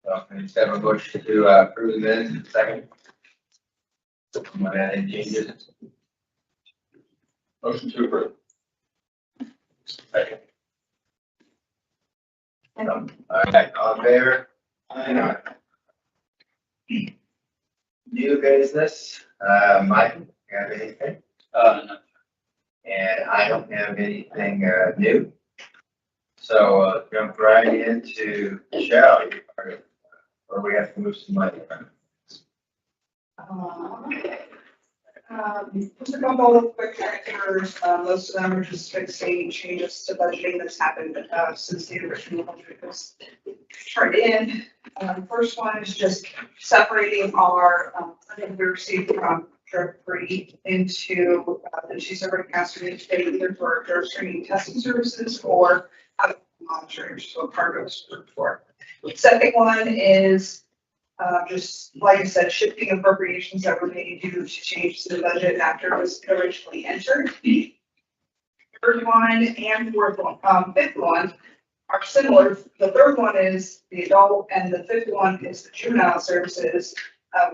So, instead of a motion to approve the minutes, second. Someone add any changes? Motion to approve. Second. All right, all in favor? Aye. New business, Mike, you have anything? No. And I don't have anything, new. So, jump right into Michelle, or we have to move some money. Just a couple of quick factors, most of them are just fixing changes to budgeting that's happened, since the original budget was turned in. First one is just separating our, funding we received from drug free into, the two separate accounts for each day, either for drug screening testing services or monitoring, so a part goes for. Second one is, just like I said, shifting appropriations that were made due to change to the budget after it was originally entered. Third one and fourth one, fifth one are similar. The third one is the adult and the fifth one is the juvenile services.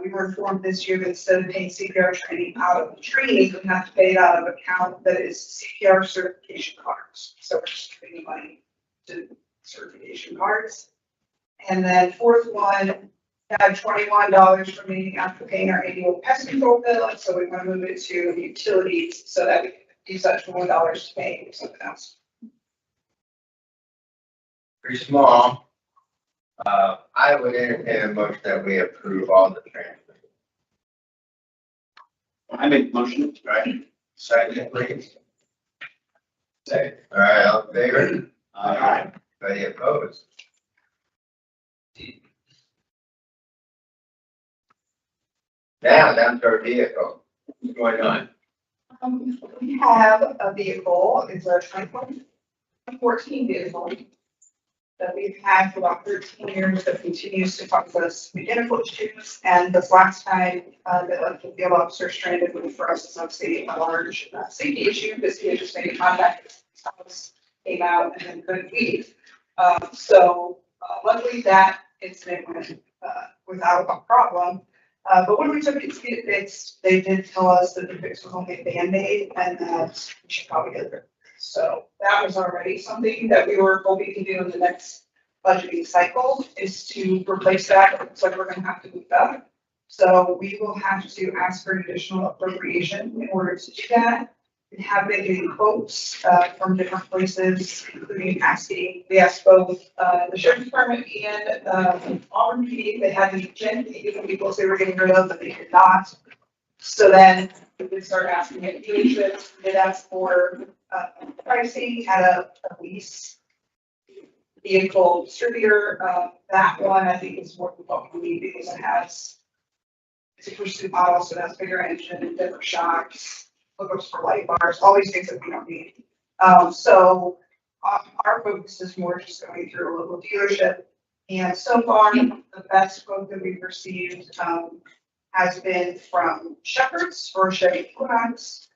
We were informed this year that instead of paying CPR training out of the training, we have to pay it out of an account that is CPR certification cards. So we're just giving money to certification cards. And then fourth one, had $21 remaining after paying our annual pest control bill, and so we want to move it to utilities so that we can use that $21 to pay something else. Pretty small. I would entertain a motion that we approve all the transfers. I make the motion. Right? Second, please. Second. All right, all in favor? Aye. Any opposed? Now, down to our vehicle. What's going on? We have a vehicle, it's a 2014 vehicle that we've had for about 13 years that continues to cause us mechanical issues. And this last time that left the field officer stranded, which for us is obviously a large safety issue because he had just made contact with his house, came out and then couldn't leave. So luckily that incident went without a problem. But when we took it to get it fixed, they did tell us that the fix was only a Band-Aid and that we should probably get it. So that was already something that we were hoping to do in the next budgeting cycle is to replace that. It looks like we're gonna have to move that. So we will have to ask for an additional appropriation in order to do that. We have been getting quotes from different places, including asking, we asked both the sheriff's department and Auburn PD, they had the gen vehicles they were getting rid of, but they did not. So then we could start asking at dealerships, we did ask for pricing, had a lease vehicle distributor. That one I think is more than what we need because it has, it's a pursuit model, so that's bigger engine, different shocks, hookups for light bars, all these things that we don't need. So our focus is more just going through a local dealership. And so far, the best quote that we've received has been from Shepherd's for Chevy Equinox.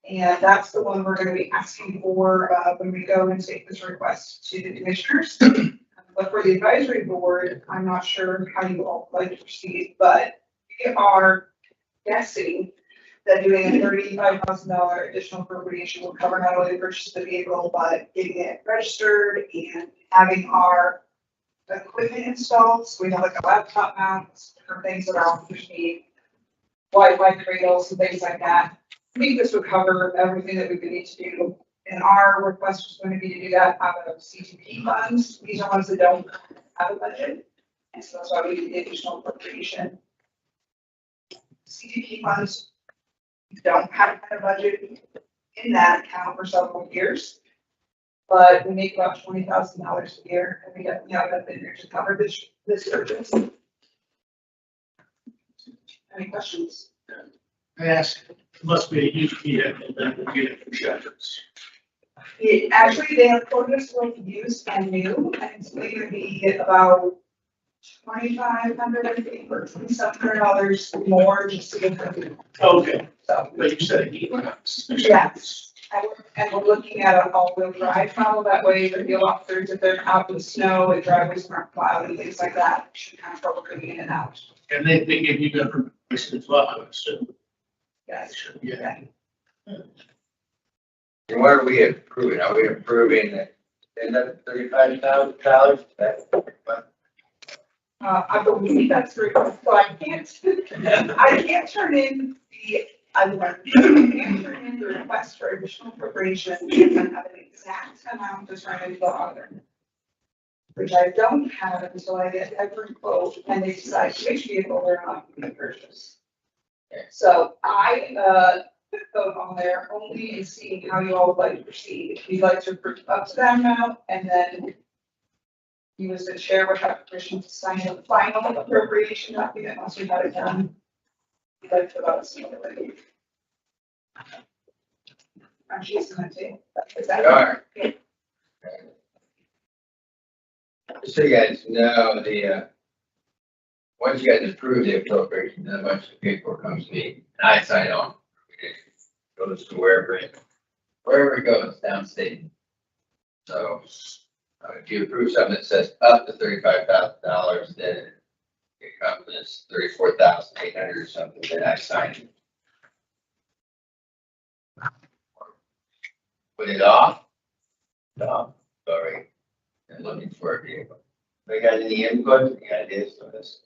And that's the one we're going to be asking for when we go and take this request to the commissioners. But for the advisory board, I'm not sure how you all like to proceed, but we are guessing that doing a $35,000 additional appropriation will cover not only the purchase of the vehicle, but getting it registered and having our equipment installed. So we have like a laptop mount, different things around which need Wi-Fi cradles and things like that. I think this would cover everything that we would need to do. And our request was going to be to do that out of CTP funds. These are ones that don't have a budget. And so that's why we need the additional appropriation. CTP funds don't have a budget in that account for several years. But we make about $20,000 a year and we definitely have that in there to cover this purchase. Any questions? I asked, it must be a used vehicle, then we'll get it from Shepherd's. Actually, they have quoted us both used and new, and it's going to be about $2,500, I think, or $2,700 more just to get them. Okay, So, but you said Equinox. yes. And we're looking at an all-wheel drive model, that way the field officers, if they're out in the snow and driveways aren't plowed and things like that, should have trouble getting in and out. And they give you different prices as well, I would assume. Yes. Yeah. And what are we approving? Are we approving that $35,000? I believe that's true, so I can't turn in I can't turn in the request for additional appropriation and have an exact amount to turn into the auditor. Which I don't have until I get every quote and they decide which vehicle they're not going to purchase. So I, put vote on there only in seeing how you all would like to proceed. If you'd like to approve up to that amount, and then you as the chair would have permission to sign the final appropriation document once we got it done. You'd like to vote similarly. She's going to, is that? We are. Just so you guys know, once you guys approve the appropriation, then a bunch of paperwork comes to me, and I sign on. It goes to wherever it goes, downstate. So, if you approve something that says up to $35,000, then it comes as $34,800 or something, then I sign it. Put it off. No, sorry. I'm looking for a vehicle. They got any input, any ideas on this?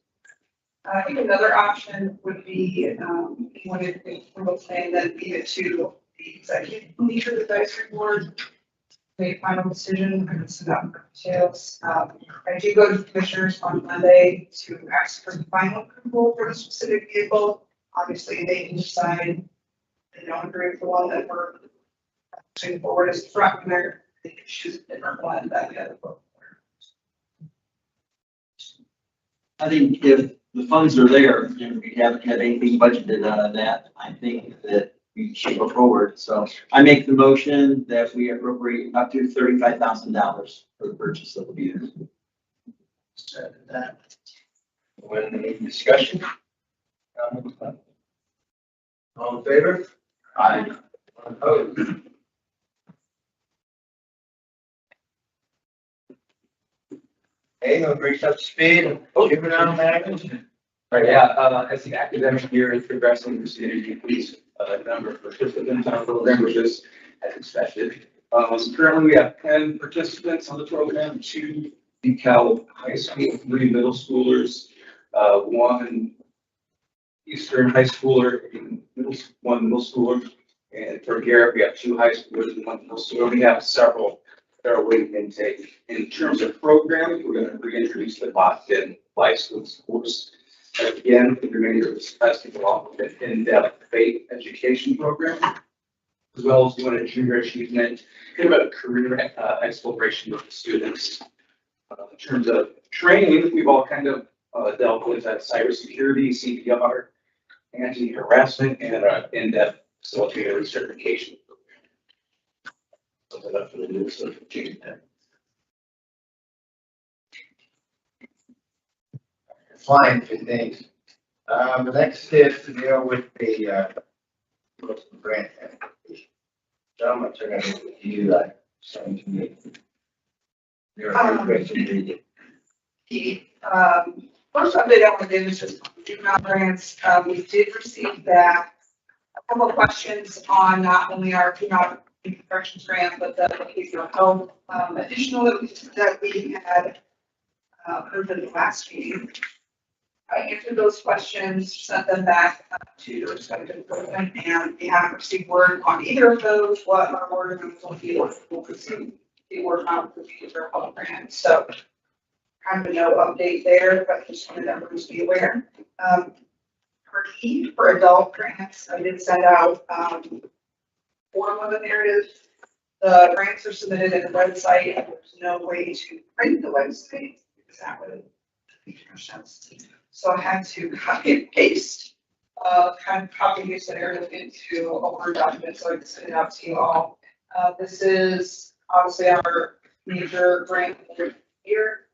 I think another option would be, if you wanted to, saying that leave it to the executive leader of the advisory board. Make final decision, I can send out details. I do go to the commissioners on Monday to ask for the final approval for the specific vehicle. Obviously, they can decide they don't agree with the one that we're pushing forward as the front runner. They can choose a different one that the other vote for. I think if the funds are there and we haven't had anything budgeted out of that, I think that we should go forward. So I make the motion that we appropriate up to $35,000 for the purchase of the vehicle. When any discussion? All in favor? Aye. Opposed? Hey, no bring up to speed. Juvenile management. Right, yeah, as the academic year is progressing, we're seeing an increase number of participants on the program, which is as expected. Currently, we have 10 participants on the program, 2 DeKalb high school, 3 middle schoolers, 1 Eastern high schooler, and 1 middle schooler. And for Garrett, we have 2 high schoolers and 1 middle schooler. We have several that are waiting intake. In terms of programs, we're going to reintroduce the Boston license course. Again, the remainder of this festival along with an in-depth faith education program, as well as doing a junior achievement, kind of a career exploration with the students. In terms of training, we've all kind of dealt with cybersecurity, CPR, anti-harassment, and in-depth facilitator certification program. So that's for the new certification. Flying through things. The next is to deal with the grant application. John, I'm turning it over to you, send to me. Your question, The first update I want to do is just juvenile grants. We did receive back a couple of questions on not only our juvenile corrections grant, but the behavioral health additional that we had heard in the last meeting. I answered those questions, sent them back to the respective department, and we haven't received word on either of those. What our word will be, we'll receive the word on the behavioral health grant. So kind of no update there, but just wanted everyone to be aware. For adult grants, I did send out form of the narrative. The grants are submitted in the website, and there's no way to print the website because that would make no sense. So I had to copy and paste, kind of copy and paste the narrative into a Word document so I can send it out to you all. This is obviously our major grant here.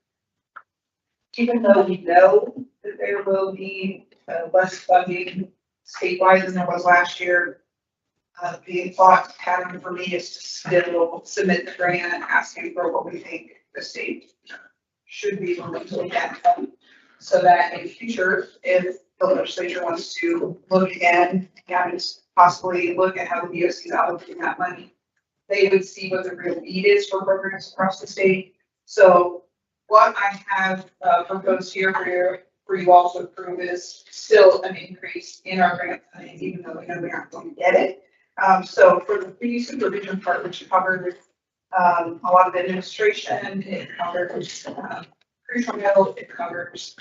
Even though we know that there will be less funding statewide than there was last year, The thought pattern for me is to still submit the grant, asking for what we think the state should be willing to look at. So that in future, if the legislature wants to look again and possibly look at how the DOC is allocating that money, they would see what the real need is for programs across the state. So what I have proposed here for you all to approve is still an increase in our grant funding, even though we know we aren't going to get it. So for the pre-supervision part, which covered a lot of administration, it covers pre-trial, it covers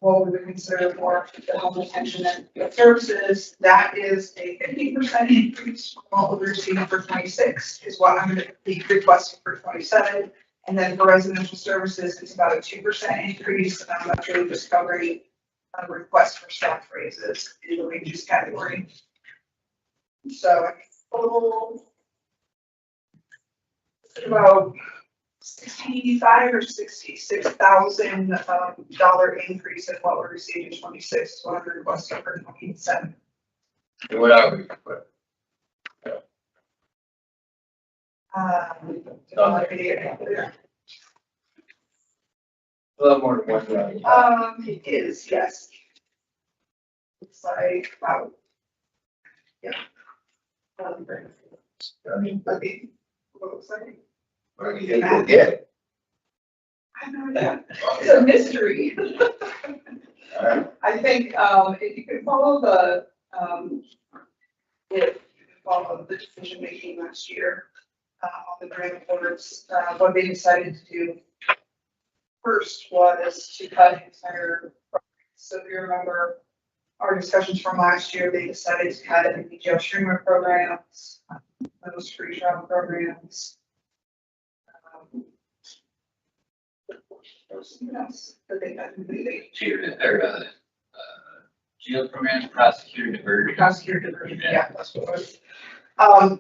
what we would consider more the home detention and field services. That is a 50% increase from what we're receiving for 26 is what I'm going to be requesting for 27. And then for residential services, it's about a 2% increase. That's really just covering a request for staff raises in the wages category. So total about $65,000 or $66,000 increase in what we're receiving in 26, what we're requesting for 27. What are we? A little more than 1 million. It is, yes. It's like about, yeah. I mean, Let me, what was that? what do you think we'll get? I don't know. It's a mystery. All right. I think, if you could follow the decision making last year, on the grant reports, what they decided to do first was to cut entire programs. So if you remember our discussions from last year, they decided to cut the jail streamer programs, those free travel programs. Something else that they got completely. Jail programs, prosecutor diversion. Prosecutor diversion, yeah, that's what it was.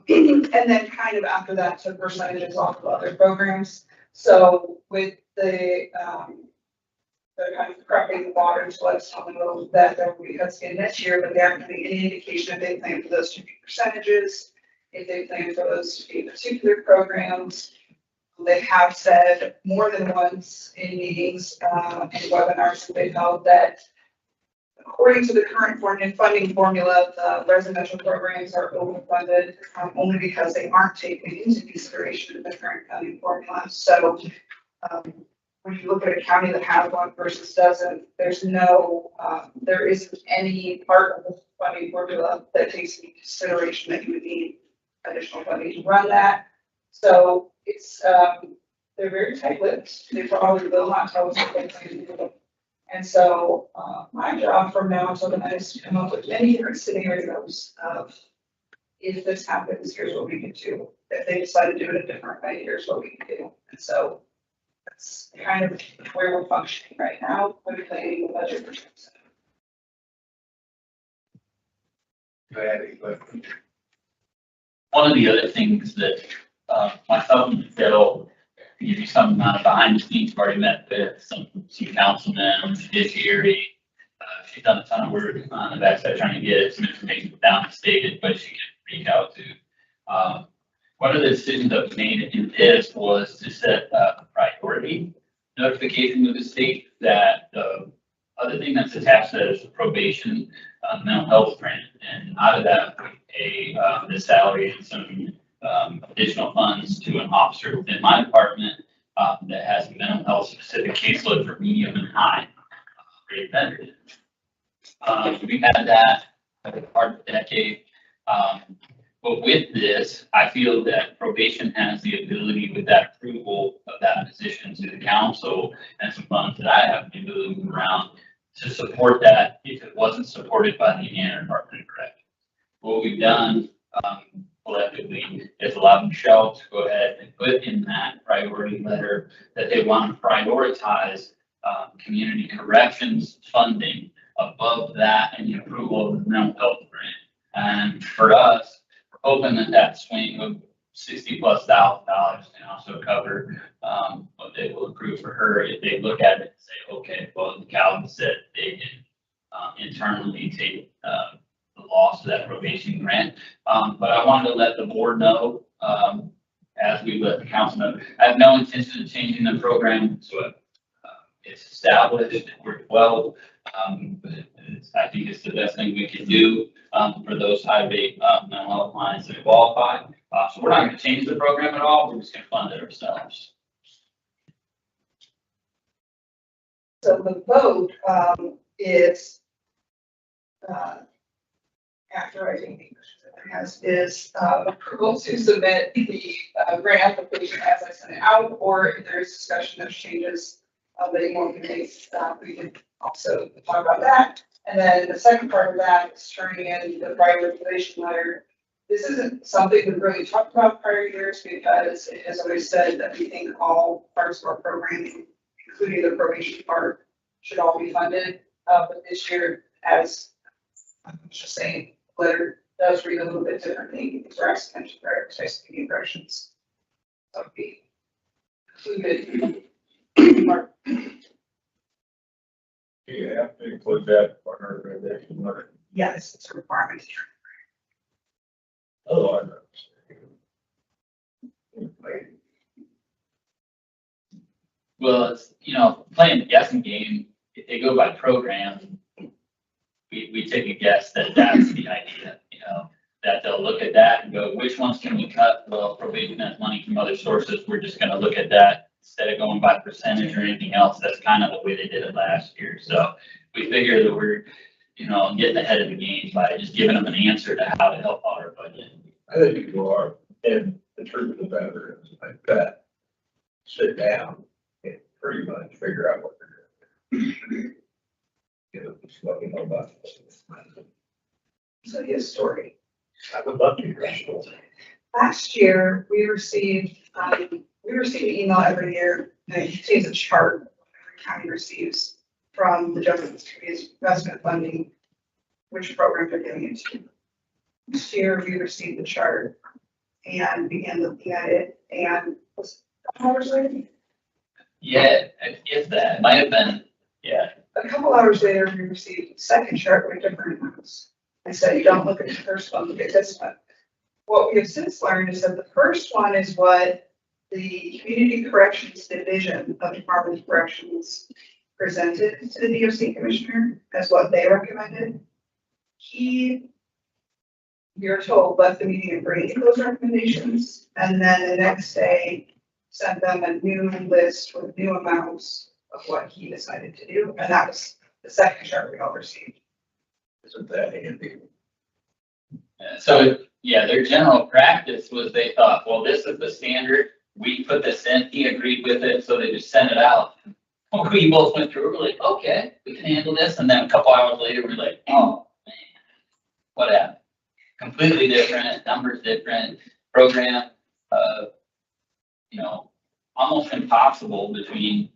And then kind of after that took percentages off of other programs. So with the kind of prepping the water to let us know that there will be cuts in this year, but they aren't giving any indication if they plan for those to be percentages, if they plan for those to be particular programs. They have said more than once in meetings and webinars that they've held that according to the current funding formula, the residential programs are overfunded only because they aren't taking into consideration the current funding formula. So when you look at a county that has one versus doesn't, there isn't any part of the funding formula that takes into consideration that you would need additional funding to run that. So it's, they're very tight-lipped. They probably will not tell us what they plan to do. And so my job from now until the night is to come up with many different scenarios of if this happens, here's what we can do. If they decide to do it a different way, here's what we can do. And so that's kind of where we're functioning right now. We're planning the budget for 2027. Go ahead. One of the other things that myself and Phil, to give you some amount of behind the scenes, I've already met with some councilmen, judiciary. She's done a ton of work on the backside trying to get some information down stated, but she can reach out to. One of the decisions that was made in this was to set a priority notification to the state that the other thing that's attached to that is the probation mental health grant, and out of that, the salary and some additional funds to an officer within my department that has a mental health specific caseload for medium and high rate offenders. We've had that for part of a decade. But with this, I feel that probation has the ability, with that approval of that position to the council and some funds that I have the ability to move around, to support that if it wasn't supported by the Indiana Department of Corrections. What we've done collectively is allowed Michelle to go ahead and put in that priority letter that they want to prioritize community corrections funding above that and the approval of the mental health grant. And for us, we're hoping that that swing of $60,000+ can also cover what they will approve for her if they look at it and say, okay, well, DeKalb said they can internally take the loss of that probation grant. But I wanted to let the board know, as we let the council know, I have no intention of changing the program, so it's established, it worked well. But I think it's the best thing we can do, for those high rate, mental health clients that qualify. So we're not gonna change the program at all, we're just gonna fund it ourselves. So the vote, is, after I think the question has, is, approval to submit the, grant application as I sent it out, or if there's discussion of changes, that anyone can make, we can also talk about that. And then the second part of that is turning in the prioritization letter. This isn't something we've really talked about prior years because it has always said that we think all parts of our programming, including the probation part, should all be funded. But this year, as I'm just saying, the letter does read a little bit differently because we're asking them to prioritize the corrections. So it'd be included. You have to include that for her recommendation letter. Yes, it's a requirement. Otherwise, Well, it's, playing the guessing game, if they go by program, we take a guess that that's the idea, that they'll look at that and go, which ones can we cut? Well, probation has money from other sources. We're just gonna look at that instead of going by percentage or anything else. That's kind of the way they did it last year. So we figure that we're, getting ahead of the game by just giving them an answer to how to help out our budget. I think you are, and the truth of the matter is, I bet, sit down and pretty much figure out what they're doing. Just let me know about this. So his story. I would love to hear that story. Last year, we received an email every year, and it contains a chart every county receives from the Justice Committee's investment funding, which program they're giving it to. This year, we received the chart and began looking at it, and was hours later. Yeah, if that might have been, yeah. A couple hours later, we received a second chart with different amounts. I said, you don't look at the first one, look at this one. What we have since learned is that the first one is what the Community Corrections Division of Department of Corrections presented to the DOC Commissioner as what they recommended. He, we are told, left the meeting and bring those recommendations, and then the next day sent them a new list with new amounts of what he decided to do, and that was the second chart we all received. Isn't that handy? So, yeah, their general practice was they thought, well, this is the standard. We put this in, he agreed with it, so they just sent it out. We both went through, we're like, okay, we can handle this. And then a couple hours later, we're like, oh, man, what happened? Completely different, numbers different, program, almost impossible between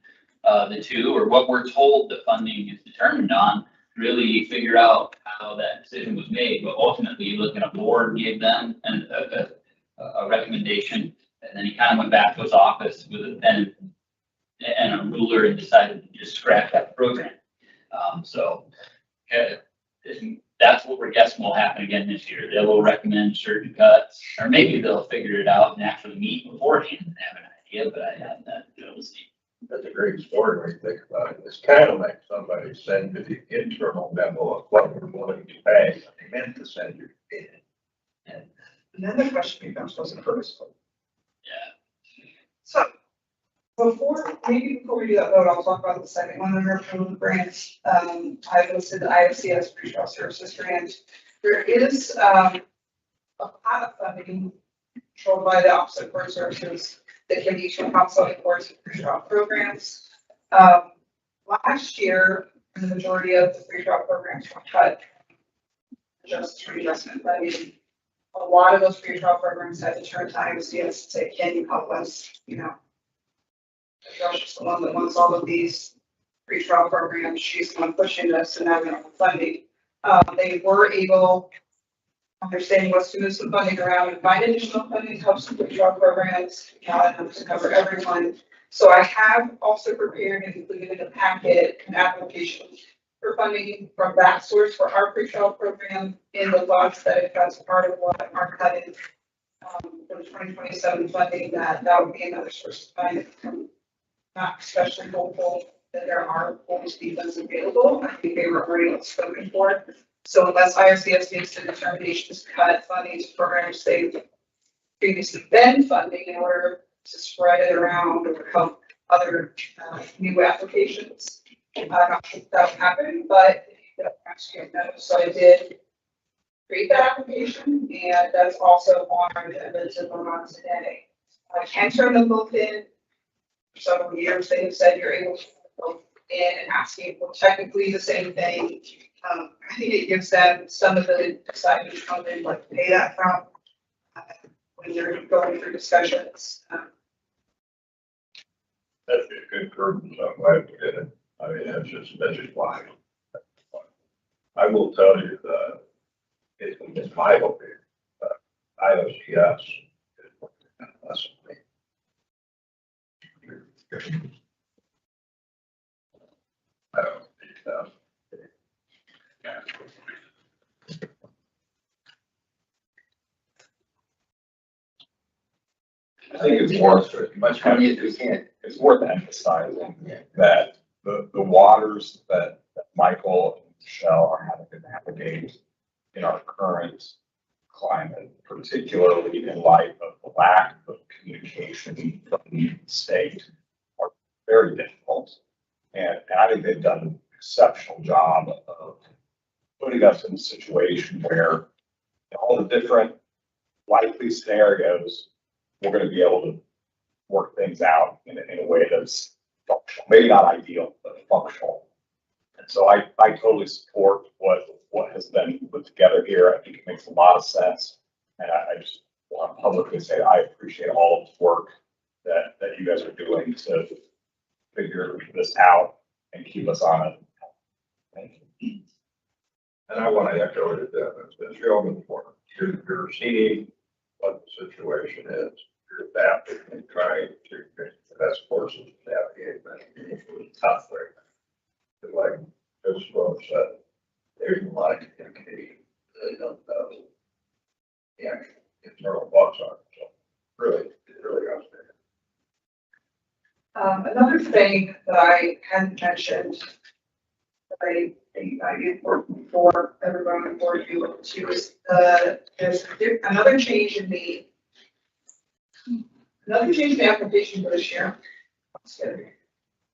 the two, or what we're told the funding is determined on, really figure out how that decision was made. But ultimately, you look at a board, gave them a recommendation, and then he kind of went back to his office with a pen and a ruler and decided to just scrap that program. That's what we're guessing will happen again this year. They will recommend certain cuts, or maybe they'll figure it out and actually meet beforehand and have an idea, but I have that, we'll see. That's a great story when you think about it. It's kind of like somebody send the internal memo of what we're willing to pay. They meant to send you. And then the question becomes, what's the first one? Yeah. So before we do that vote, I'll talk about the second one under approval of grants. I've listed the IFCS pre-trial services grant. There is a pilot funding controlled by the Office of Court Services that can be used for consulting courts and pre-trial programs. Last year, the majority of the pre-trial programs were cut. Justice Readjustment funding. A lot of those pre-trial programs had to turn to IFCS and say, can you help us, Josh is the one that wants all of these pre-trial programs. She's the one pushing this and having funding. They were able, understanding what's to move some funding around and find additional funding to help some pre-trial programs, not enough to cover everyone. So I have also prepared and included in the packet an application for funding from that source for our pre-trial program in the funds that that's part of what our cut is. For 2027 funding, that would be another source of funding. I'm not especially hopeful that there are going to be funds available. I think they were already spoken for. So unless IRCS makes the determination to cut funding to programs they've previously been funding in order to spread it around or help other new applications, I'm not sure if that would happen, but perhaps you know. So I did create that application, and that's also on our agenda to vote on today. I can turn them both in. For several years, they have said you're able to vote in and asking for technically the same thing. I think it gives them some of the deciding to come in, like pay that from when you're going through discussions. That'd be a good purpose. I'm glad we did it. I mean, that's just why. I will tell you that it's my opinion. IOCS is less than me. I don't think, I think it's worth as much money as we can. It's worth emphasizing that the waters that Michael and Michelle are having to navigate in our current climate, particularly in light of the lack of communication from the state, are very difficult. And I think they've done an exceptional job of putting us in a situation where all the different likely scenarios, we're going to be able to work things out in a way that's functional, maybe not ideal, but functional. And so I totally support what has been put together here. I think it makes a lot of sense. And I just want to publicly say I appreciate all of the work that you guys are doing to figure this out and keep us on it. Thank you. and I want to echo it, as Sheldon before, you're seeing what the situation is. You're adapting and trying to pick the best courses to navigate, but it's tough right now. Like this folks said, there's a lot of communication. They don't know the actual internal bugs on it. So really, it's really outstanding. Another thing that I hadn't mentioned that I think might be important for everyone on board to look to is there's another change in the application for this year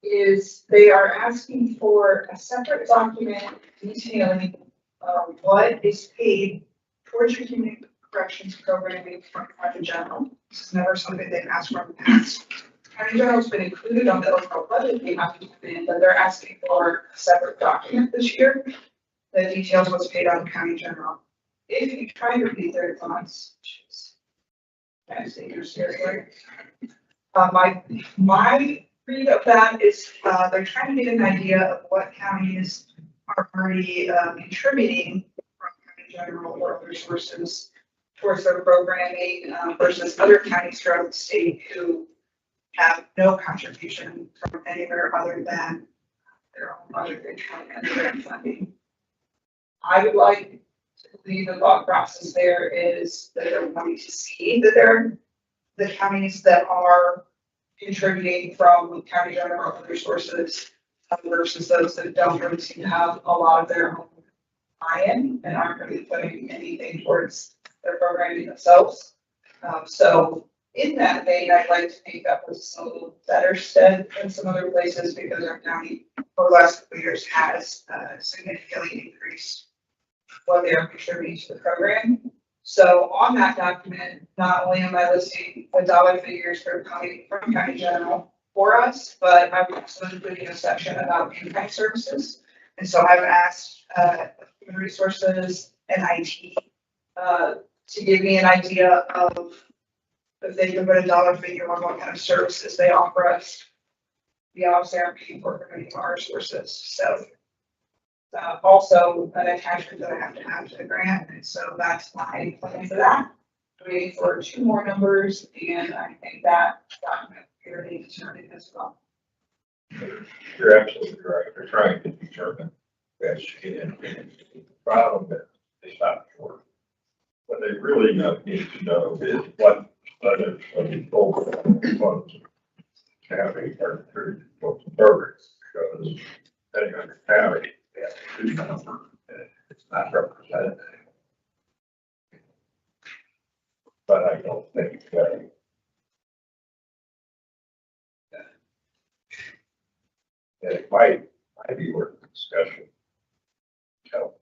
is they are asking for a separate document detailing what is paid towards your community corrections programming from County General. This is never something they've asked for in the past. County General's been included on the overall budget they have to put in, but they're asking for a separate document this year that details what's paid on County General. If you try to read their funds, which is kind of dangerous territory. My read of that is they're trying to get an idea of what counties are already contributing from County General or other sources towards their programming versus other counties throughout the state who have no contribution from anywhere other than their own budget and their funding. I would like to believe the thought process there is that they're wanting to see that they're the counties that are contributing from County General or other sources versus those that don't really seem to have a lot of their own buy-in and aren't really putting anything towards their programming themselves. So in that vein, I'd like to think that was a little better said than some other places because our county over the last couple of years has significantly increased what they are contributing to the program. So on that document, not only am I listing the dollar figures for coming from County General for us, but I'm also including a section about in-kind services. And so I've asked human resources and IT to give me an idea of if they can put a dollar figure on what kind of services they offer us. We obviously aren't paying for any of our sources. So also an attachment that I have to the grant. And so that's my plan for that. Waiting for 2 more numbers, and I think that document clearly determined as well. You're absolutely right. They're trying to determine cash in. The problem is they stop short. What they really need to know is what other people funds county are through programs, because depending on the county, they have to do number, and it's not representative. But I don't think that it might be worth discussion. So,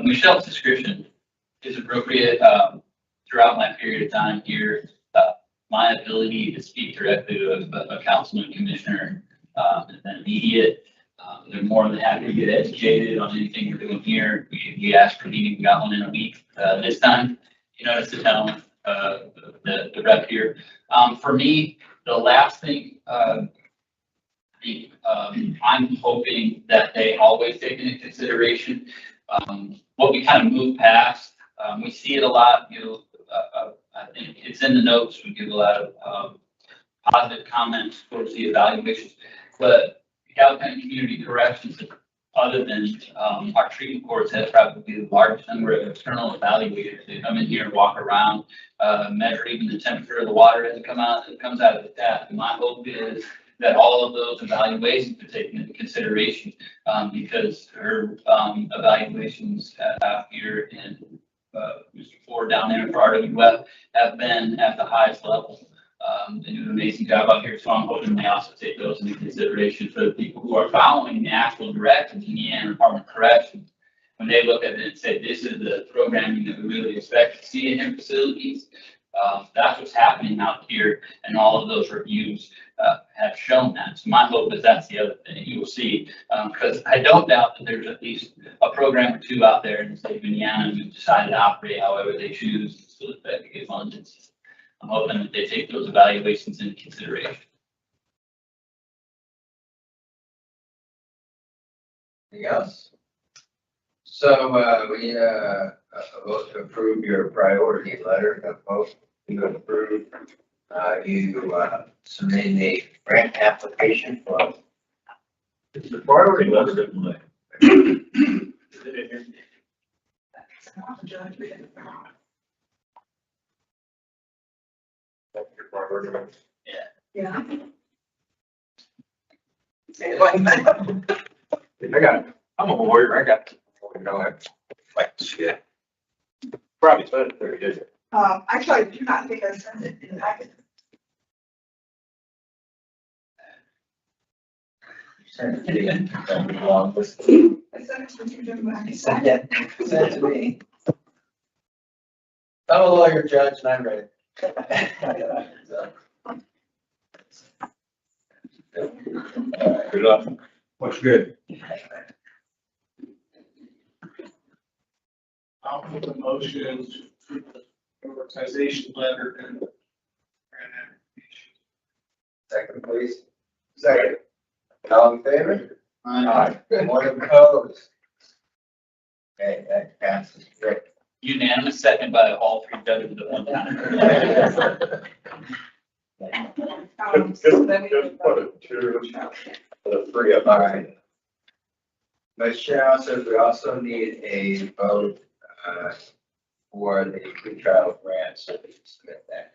Michelle's description is appropriate, throughout my period of time here. My ability to speak directly to a councilman, commissioner, is immediate. They're more than happy to get educated on anything we're doing here. We asked for a meeting, we got one in a week, this time. You notice the tone, the rep here. For me, the last thing, I'm hoping that they always take into consideration, what we kind of move past. We see it a lot, you know, I think it's in the notes. We give a lot of, positive comments towards the evaluations, but DeKalb County Community Corrections, other than, our treatment courts, has probably the largest number of external evaluators. They come in here and walk around, measure even the temperature of the water as it comes out of the tap. And my hope is that all of those evaluations are taken into consideration, because her evaluations out here in Mr. Ford down there for RWF have been at the highest level. They do an amazing job out here, so I'm hoping they also take those into consideration for the people who are following the actual directives in the Indiana Department of Corrections. When they look at it and say, this is the programming that we really expect to see in your facilities, that's what's happening out here, and all of those reviews have shown that. So my hope is that's the other thing you will see, because I don't doubt that there's at least a program or two out there in the state of Indiana who decided to operate however they choose so that they can get funded. I'm hoping that they take those evaluations into consideration. Anything else? So, we need a vote to approve your priority letter, a vote to approve, you, submitting the grant application for. it's the priority letter, isn't it? That's your priority letter. Yeah. I got it. I'm a lawyer. I got, you know, I like shit. Probably said it there, did it? Actually, I do not think I sent it in the packet. Send it to you. Don't be long list. I sent it to you, Jim, I sent it. Send it to me. I'm a lawyer, judge, and I'm ready. Good luck. Looks good. I'll put the motion to the prioritization letter and grant application. Second, please. Second. All in favor? Aye. One opposed. Okay, that passes. Great. Unanimous second by all three judges at one time. So then we Just put it to the three of All us. right. Michelle says we also need a vote, for the pretrial grant, so we can submit that.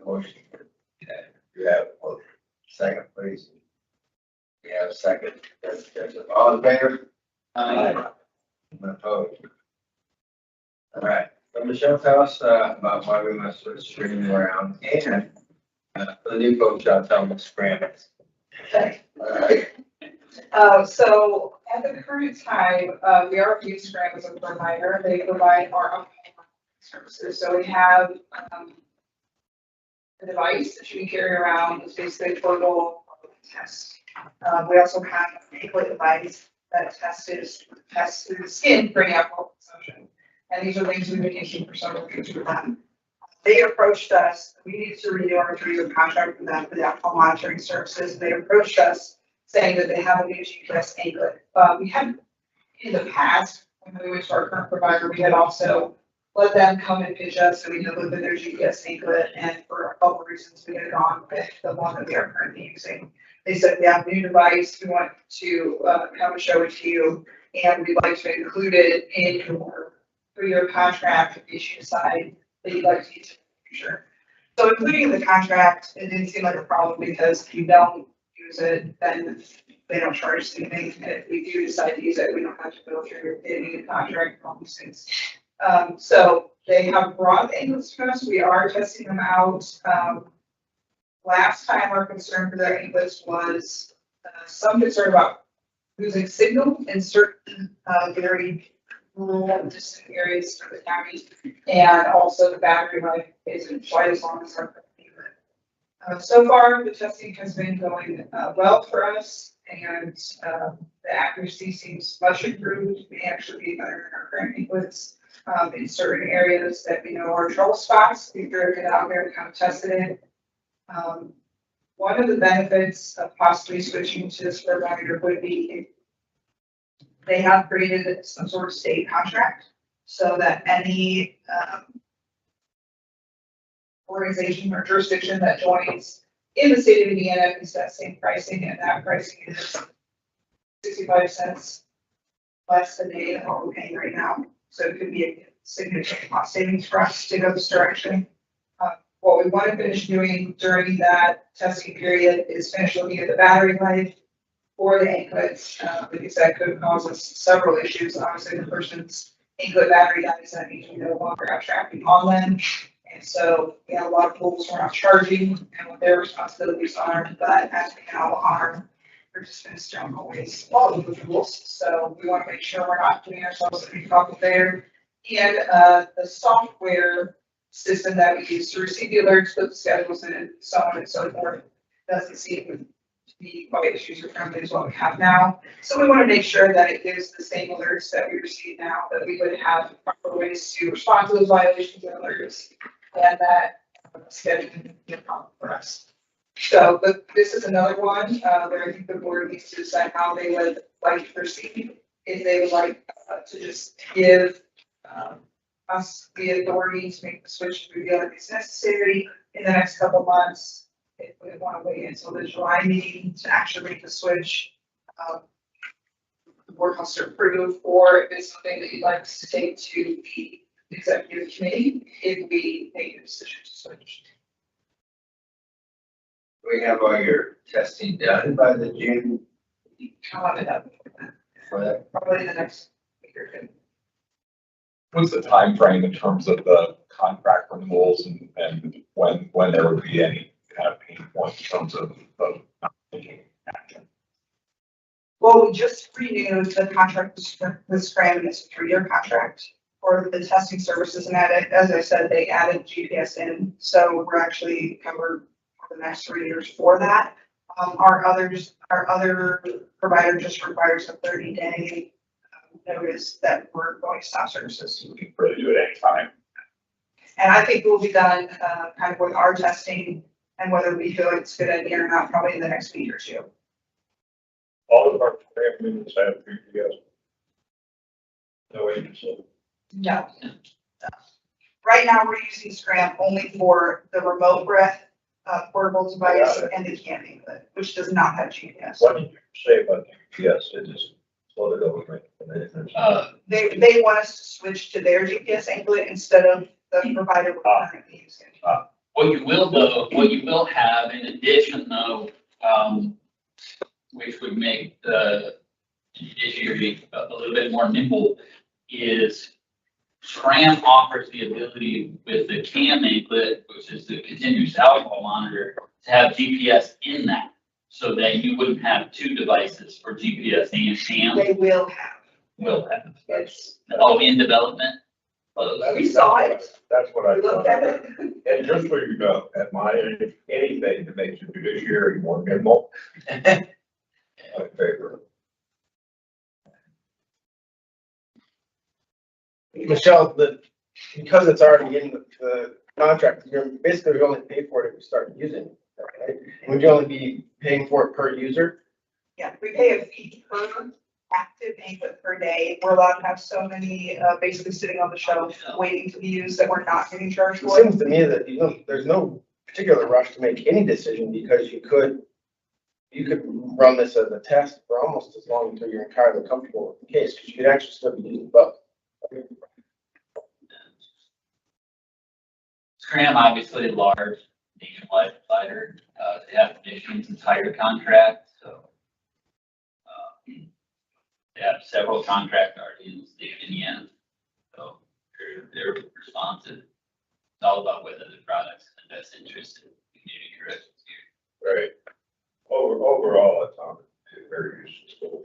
A motion. You have a motion. Second, please. You have a second. All in favor? Aye. Opposed. All right, so Michelle, tell us, about why we must switch streaming around, and, for the new folks, I'll tell them scram it. Okay. All right. So at the current time, we are using Scram as a provider. They provide our services. So we have, a device that you can carry around. It's basically a portable test. We also have an anklet device that tests through the skin for any alcohol consumption. And these are things we've been using for several years for them. They approached us, we needed to renew our 3-year contract with them for the alcohol monitoring services. They approached us saying that they have a new GPS anklet. We had in the past, when we went to our current provider, we had also let them come and pitch us so we can look at their GPS anklet, and for a couple of reasons, we had gone with the one that we are currently using. They said, we have a new device, we want to come and show it to you, and we'd like to include it in your 3-year contract if you decide that you'd like to use it in the future. So including in the contract, it didn't seem like a problem because if you don't use it, then they don't charge us anything. And if we do decide to use it, we don't have to go through any contract and all these things. So they have brought anklets to us. We are testing them out. Last time our concern for their anklets was some concern about losing signal in certain very rural and distant areas of the county, and also the battery life isn't quite as long as our anklet. So far, the testing has been going well for us, and the accuracy seems much improved. May actually be better than our current anklets in certain areas that we know are trouble spots. We've driven it out there and kind of tested it. One of the benefits of possibly switching to this provider would be they have created some sort of state contract so that any organization or jurisdiction that joins in the state of Indiana is that same pricing, and that pricing is 65 cents less than what we're paying right now. So it could be a significant cost savings for us to go this direction. What we want to finish doing during that testing period is finish looking at the battery life for the anklets, because that could cause us several issues. Obviously, the person's anklet battery dies, that means we no longer have tracking on them. And so we have a lot of pools we're not charging and what their responsibilities are, but as we know, our participants don't always follow the rules. So we want to make sure we're not doing ourselves any trouble there. And the software system that we use to receive the alerts, put the schedules in, and so on and so forth, doesn't seem to be quite as user friendly as what we have now. So we want to make sure that it gives the same alerts that we receive now, that we would have proper ways to respond to those violations and alerts, and that scheduling would be a problem for us. So, but this is another one where I think the board needs to decide how they would like to proceed. If they would like to just give us the authority to make the switch through the other is necessary in the next couple months. If we want to wait until the July meeting to actually make the switch, the board has to approve, or if it's something that you'd like us to take to the executive committee, if we make a decision to switch. We have all your testing done by the June I'll have it up for that. probably in the next week or two. What's the time frame in terms of the contract renewals and when there would be any kind of pain point in terms of not taking action? Well, we just renewed the contract with Scram, it's a 3-year contract for the testing services, and as I said, they added GPS in, so we're actually covered for the next 3 years for that. Our other provider just requires a 30-day notice that we're going to stop services. We can really do it anytime. And I think we'll be done kind of with our testing and whether we feel it's a good idea or not, probably in the next week or two. All of our commitments have GPS. No agency. No. Right now, we're using Scram only for the remote breath portable device and the camping, which does not have GPS. What did you say about GPS? It just floated over me. They want us to switch to their GPS anklet instead of the provider we're currently using. What you will have in addition though, which would make the issue a little bit more nimble, is Scram offers the ability with the CAM anklet, which is the continuous alcohol monitor, to have GPS in that, so that you wouldn't have 2 devices for GPS and CAM. They will have. Will have. It's, In development. we saw it. That's what I We looked thought. at it. And just so you know, at my age, anything that makes the judiciary more nimble, I'm in favor. Michelle, because it's already in the contract, you're basically only pay for it if you start using it, right? Would you only be paying for it per user? Yeah, we pay a fee per active input per day. We're allowed to have so many, basically sitting on the shelf, waiting to be used that we're not getting charged It for. seems to me that, there's no particular rush to make any decision because you could run this as a test for almost as long until you're entirely comfortable with the case, because you could actually still be using both. Scram, obviously a large nationwide provider, they have Michigan's entire contract, so. They have several contract already in the state of Indiana, so they're responsive. It's all about whether the product's in the best interest of the community corrections here. Right. Overall, it's on very useful.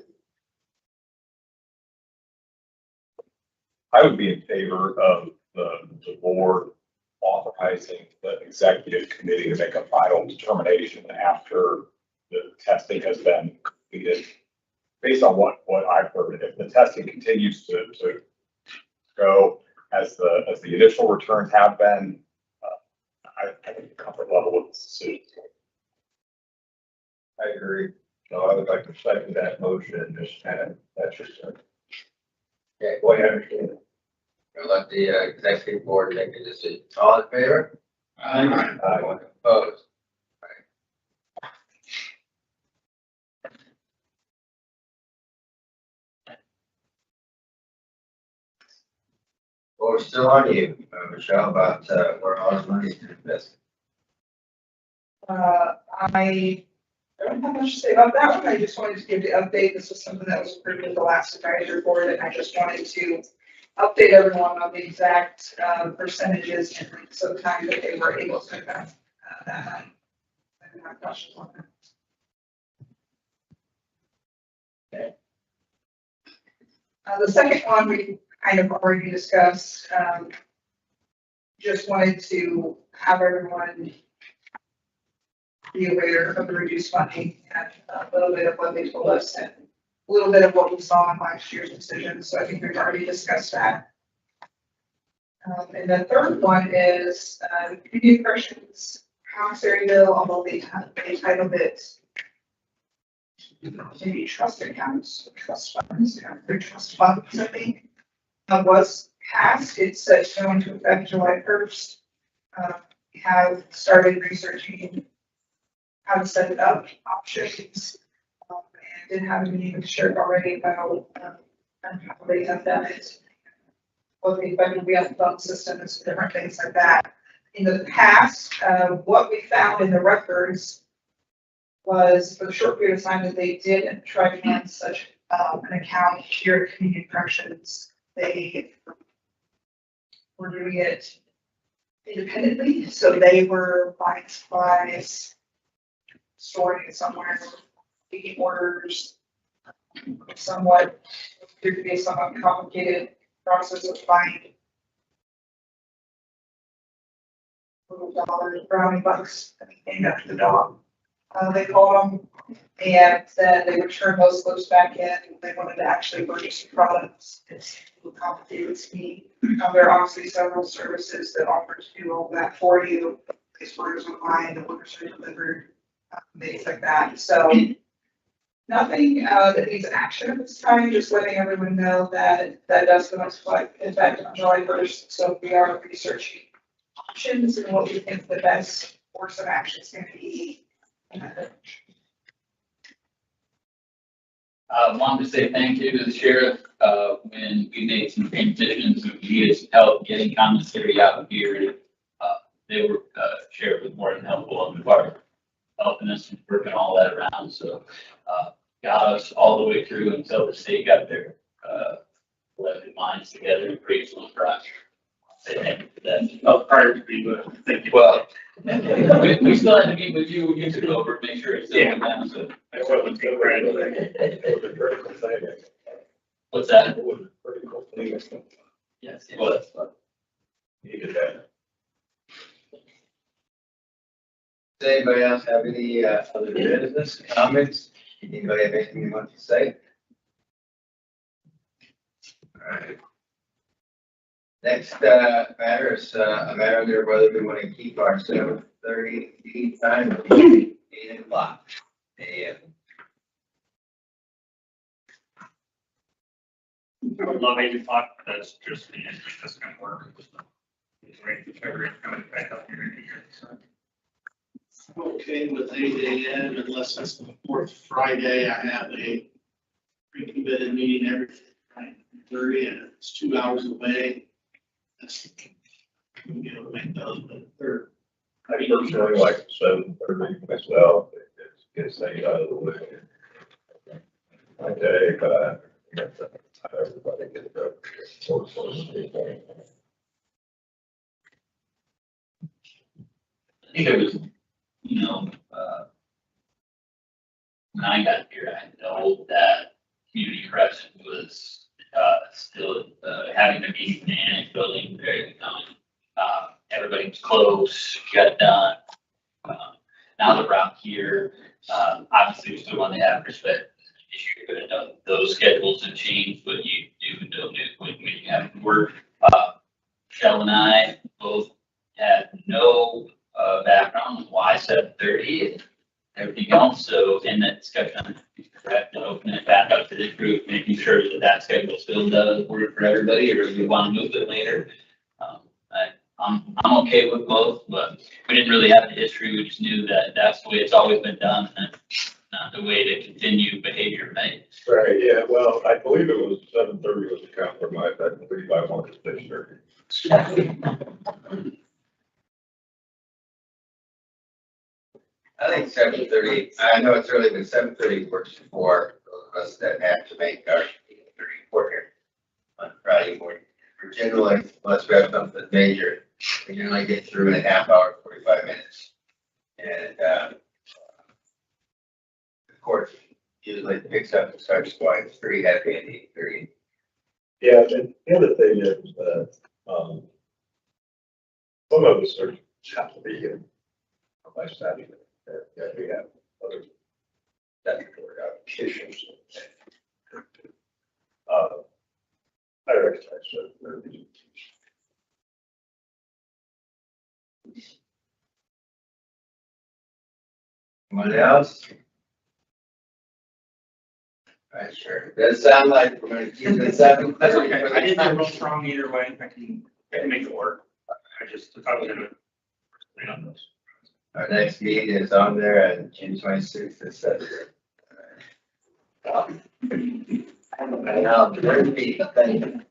I would be in favor of the board authorizing the executive committee to make a final determination after the testing has been completed. Based on what I've heard, if the testing continues to go as the initial returns have been, I think the comfort level with this decision. I agree. So I would like to second that motion and just kind of, that's just. Okay, Boy, I understand. we'll let the executive board make a decision. All in favor? Anyone opposed? Well, we're still on you, Michelle, about where all the money is invested. I don't have much to say about that one. I just wanted to give the update. This was something that was approved in the last advisory board, and I just wanted to update everyone on the exact percentages and lengths of time that they were able to invest that money. I didn't have questions on that. The second one we kind of already discussed. Just wanted to have everyone be aware of the reduced funding and a little bit of what they told us and a little bit of what we saw in last year's decision. So I think we've already discussed that. And the third one is community corrections commissary bill, although they titled it maybe trust accounts, trust funds, or trust funds, I think, was passed. It's going to effect July 1st. We have started researching how to set it up, options, and did have a meeting with the sheriff already about how they have done it. What the effect will be on the phone system and some different things like that. In the past, what we found in the records was for the short period of time that they did try to run such an account here at Community Corrections, they were doing it independently. So they were buying supplies, storing it somewhere, taking orders, somewhat, appeared to be a somewhat complicated process of buying little dollars, brownie bucks, named after the dog. They called them, and then they would turn those loads back in. They wanted to actually purchase products. It's a little complicated scheme. There are obviously several services that offer to do all that for you. Place orders online, the orders are delivered, things like that. So nothing that needs action at this time, just letting everyone know that that does go into effect on July 1st. So we are researching options and what we think the best course of action is going to be. Wanted to say thank you to the sheriff, when we made some transitions, we needed some help getting commissary out here. They were, sheriff was more than helpful on the part, helping us and working all that around, so, got us all the way through until the state got their, collective minds together and create some project. Say thank you for that. Oh, prior to me, but thank you. Well, we still had to meet with you, you took over, make sure it's. Yeah. So. What's that? Yes, it was. Needed that. Does anybody else have any other business comments? Anybody have anything you want to say? All right. Next matter is a matter of whether we want to keep our 7:30 time or 8 o'clock a.m. I would love 8 o'clock, but that's just me, it's just gonna work. It's ready to February, coming back up here. So. Okay, with 8 a.m. unless it's the fourth Friday, I have a pre-committed meeting every Friday, 30, and it's 2 hours away. That's, we'll be able to make those, but third. I personally like 7:30 myself, it's, gets things out of the way. Okay, but everybody gets up. I think it was, when I got here, I know that community corrections was, still, having the meeting in the annex building, very, everybody was close, got it done. Now that we're out here, obviously we still want to have respect. Issue, but I know those schedules have changed, what you do and don't do when you have work. Michelle and I both had no background on why 7:30 and everything else. So in that discussion, correct, and open it back up to this group, making sure that that schedule still does work for everybody, or if we want to move it later. I'm okay with both, but we didn't really have the history. We just knew that that's the way it's always been done, and not the way to continue behavior, right? Right, yeah, well, I believe it was 7:30 was a compromise, I believe I wanted 6:30. I think 7:30, I know it's early, but 7:30 works for those of us that have to make our 30 report here on Friday morning. For generally, unless we have something major, we generally get through in a half hour, 45 minutes. And, of course, usually it picks up and starts going pretty heavy at 8:30. Yeah, and the other thing is that, some of us are have to be here by Saturday, that we have other statutory obligations. I recognize that. Anyone else? Right, sure. Does sound like we're gonna keep it 7:30. That's okay, I didn't feel real strong either way, I can make it work. I just thought we were gonna. On this. Our next meeting is on there on June 26th at 7. I know, very meeting, thank you.